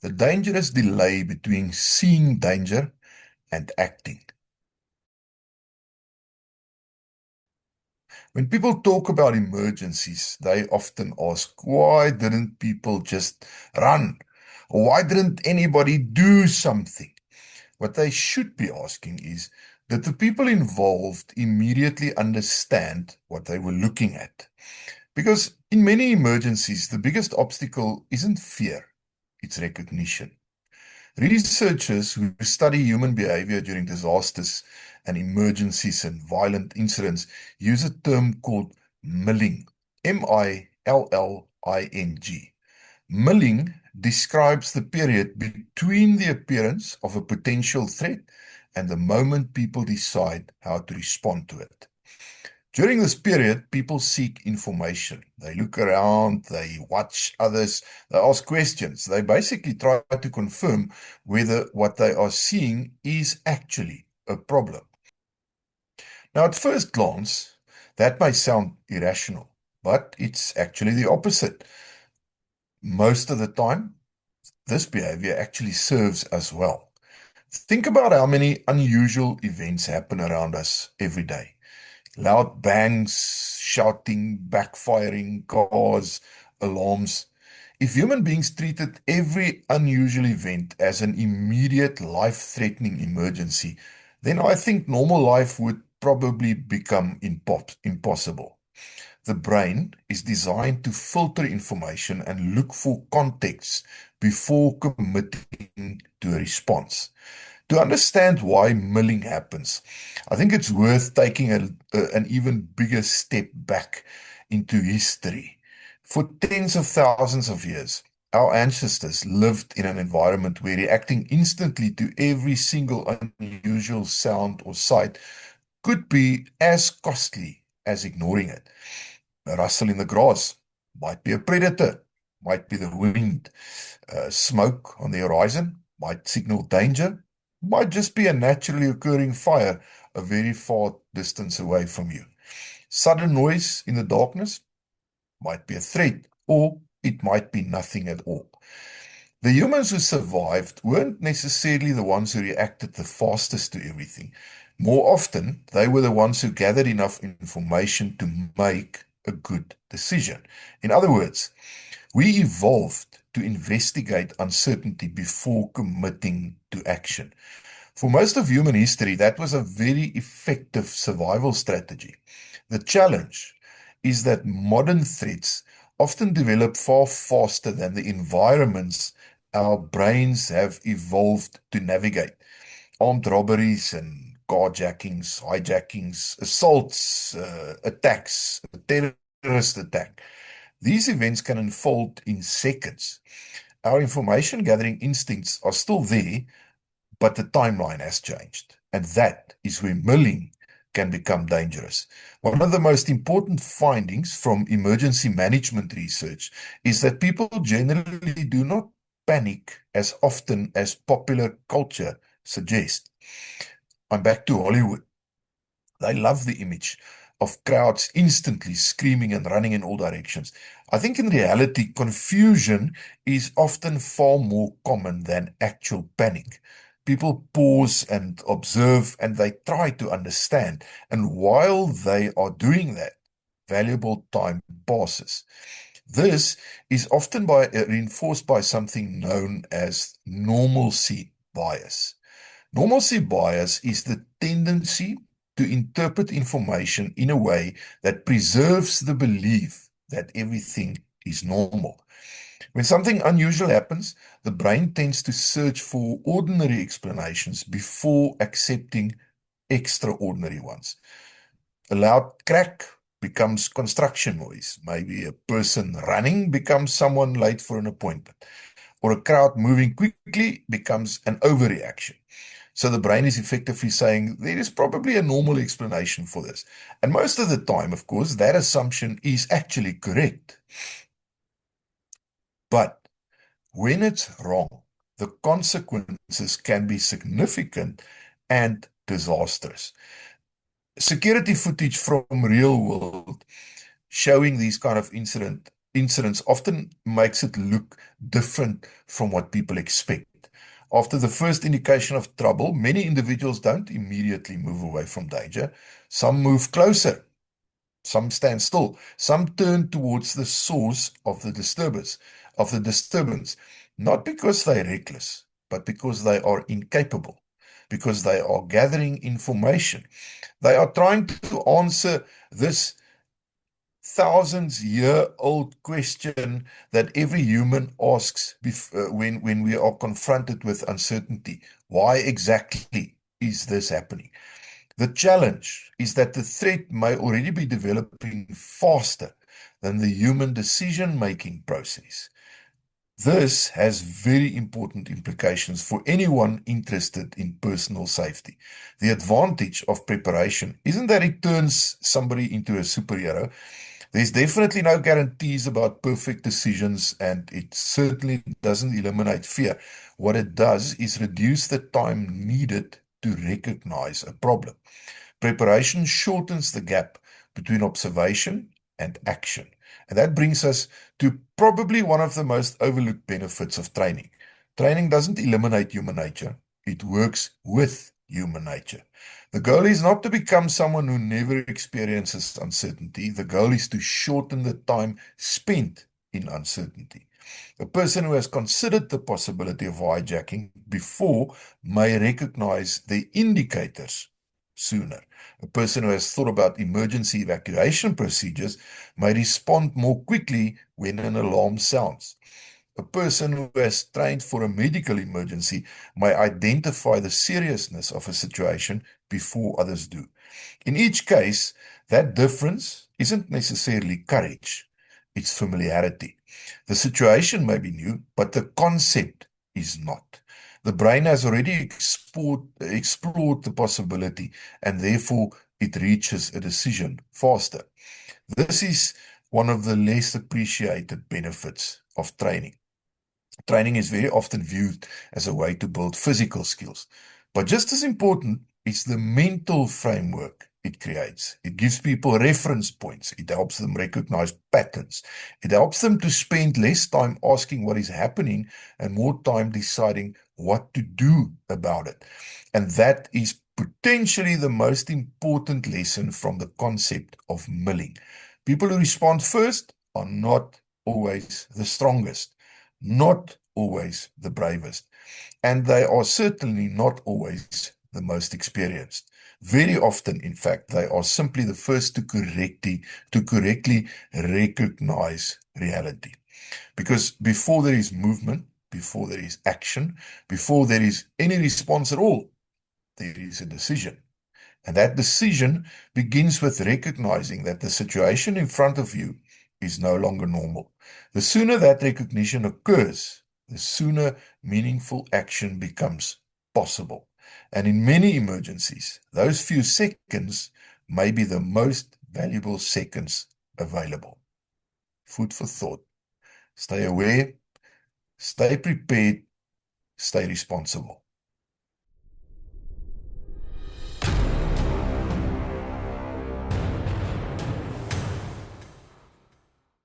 the dangerous delay between seeing danger and acting. When people talk about emergencies, they often ask, why didn't people just run? Or why didn't anybody do something? What they should be asking is, did the people involved immediately understand what they were looking at? Because in many emergencies, the biggest obstacle isn't fear, it's recognition. Researchers who study human behavior during disasters and emergencies and violent incidents use a term called milling, milling. Milling describes the period between the appearance of a potential threat and the moment people decide how to respond to it. During this period, people seek information. They look around, they watch others, they ask questions. They basically try to confirm whether what they are seeing is actually a problem. Now, at first glance, that may sound irrational, but it's actually the opposite. Most of the time, this behavior actually serves us well. Think about how many unusual events happen around us every day. Loud bangs, shouting, backfiring, cars, alarms. If human beings treated every unusual event as an immediate life-threatening emergency, then I think normal life would probably become impossible. The brain is designed to filter information and look for context before committing to a response. To understand why milling happens, I think it's worth taking an even bigger step back into history. For tens of thousands of years, our ancestors lived in an environment where reacting instantly to every single unusual sound or sight could be as costly as ignoring it. A rustle in the grass might be a predator, might be the wind. Smoke on the horizon might signal danger, might just be a naturally occurring fire a very far distance away from you. Sudden noise in the darkness might be a threat, or it might be nothing at all. The humans who survived weren't necessarily the ones who reacted the fastest to everything. More often, they were the ones who gathered enough information to make a good decision. In other words, we evolved to investigate uncertainty before committing to action. For most of human history, that was a very effective survival strategy. The challenge is that modern threats often develop far faster than the environments our brains have evolved to navigate. Armed robberies and carjackings, hijackings, assaults, attacks, a terrorist attack. These events can unfold in seconds. Our information gathering instincts are still there, but the timeline has changed. And that is where milling can become dangerous. One of the most important findings from emergency management research is that people generally do not panic as often as popular culture suggests. I'm back to Hollywood. They love the image of crowds instantly screaming and running in all directions. I think in reality, confusion is often far more common than actual panic. People pause and observe and they try to understand. And while they are doing that, valuable time passes. This is often reinforced by something known as normalcy bias. Normalcy bias is the tendency to interpret information in a way that preserves the belief that everything is normal. When something unusual happens, the brain tends to search for ordinary explanations before accepting extraordinary ones. A loud crack becomes construction noise. Maybe a person running becomes someone late for an appointment, or a crowd moving quickly becomes an overreaction. So the brain is effectively saying there is probably a normal explanation for this. And most of the time, of course, that assumption is actually correct. But when it's wrong, the consequences can be significant and disastrous. Security footage from real world showing these kind of incident incidents often makes it look different from what people expect. After the first indication of trouble, many individuals don't immediately move away from danger. Some move closer. Some stand still. Some turn towards the source of the disturbance, not because they're reckless, but because they are incapable, because they are gathering information. They are trying to answer this thousands-year-old question that every human asks when we are confronted with uncertainty. Why exactly is this happening? The challenge is that the threat may already be developing faster than the human decision-making process. This has very important implications for anyone interested in personal safety. The advantage of preparation isn't that it turns somebody into a superhero. There's definitely no guarantees about perfect decisions, and it certainly doesn't eliminate fear. What it does is reduce the time needed to recognize a problem. Preparation shortens the gap between observation and action. And that brings us to probably one of the most overlooked benefits of training. Training doesn't eliminate human nature, it works with human nature. The goal is not to become someone who never experiences uncertainty. The goal is to shorten the time spent in uncertainty. A person who has considered the possibility of hijacking before may recognize the indicators sooner. A person who has thought about emergency evacuation procedures may respond more quickly when an alarm sounds. A person who has trained for a medical emergency may identify the seriousness of a situation before others do. In each case, that difference isn't necessarily courage, it's familiarity. The situation may be new, but the concept is not. The brain has already explored the possibility, and therefore it reaches a decision faster. This is one of the less appreciated benefits of training. Training is very often viewed as a way to build physical skills. But just as important is the mental framework it creates. It gives people reference points. It helps them recognize patterns. It helps them to spend less time asking what is happening and more time deciding what to do about it. And that is potentially the most important lesson from the concept of milling. People who respond first are not always the strongest, not always the bravest, and they are certainly not always the most experienced. Very often, in fact, they are simply the first to correctly recognize reality. Because before there is movement, before there is action, before there is any response at all, there is a decision. And that decision begins with recognizing that the situation in front of you is no longer normal. The sooner that recognition occurs, the sooner meaningful action becomes possible. And in many emergencies, those few seconds may be the most valuable seconds available. Food for thought. Stay aware, stay prepared, stay responsible.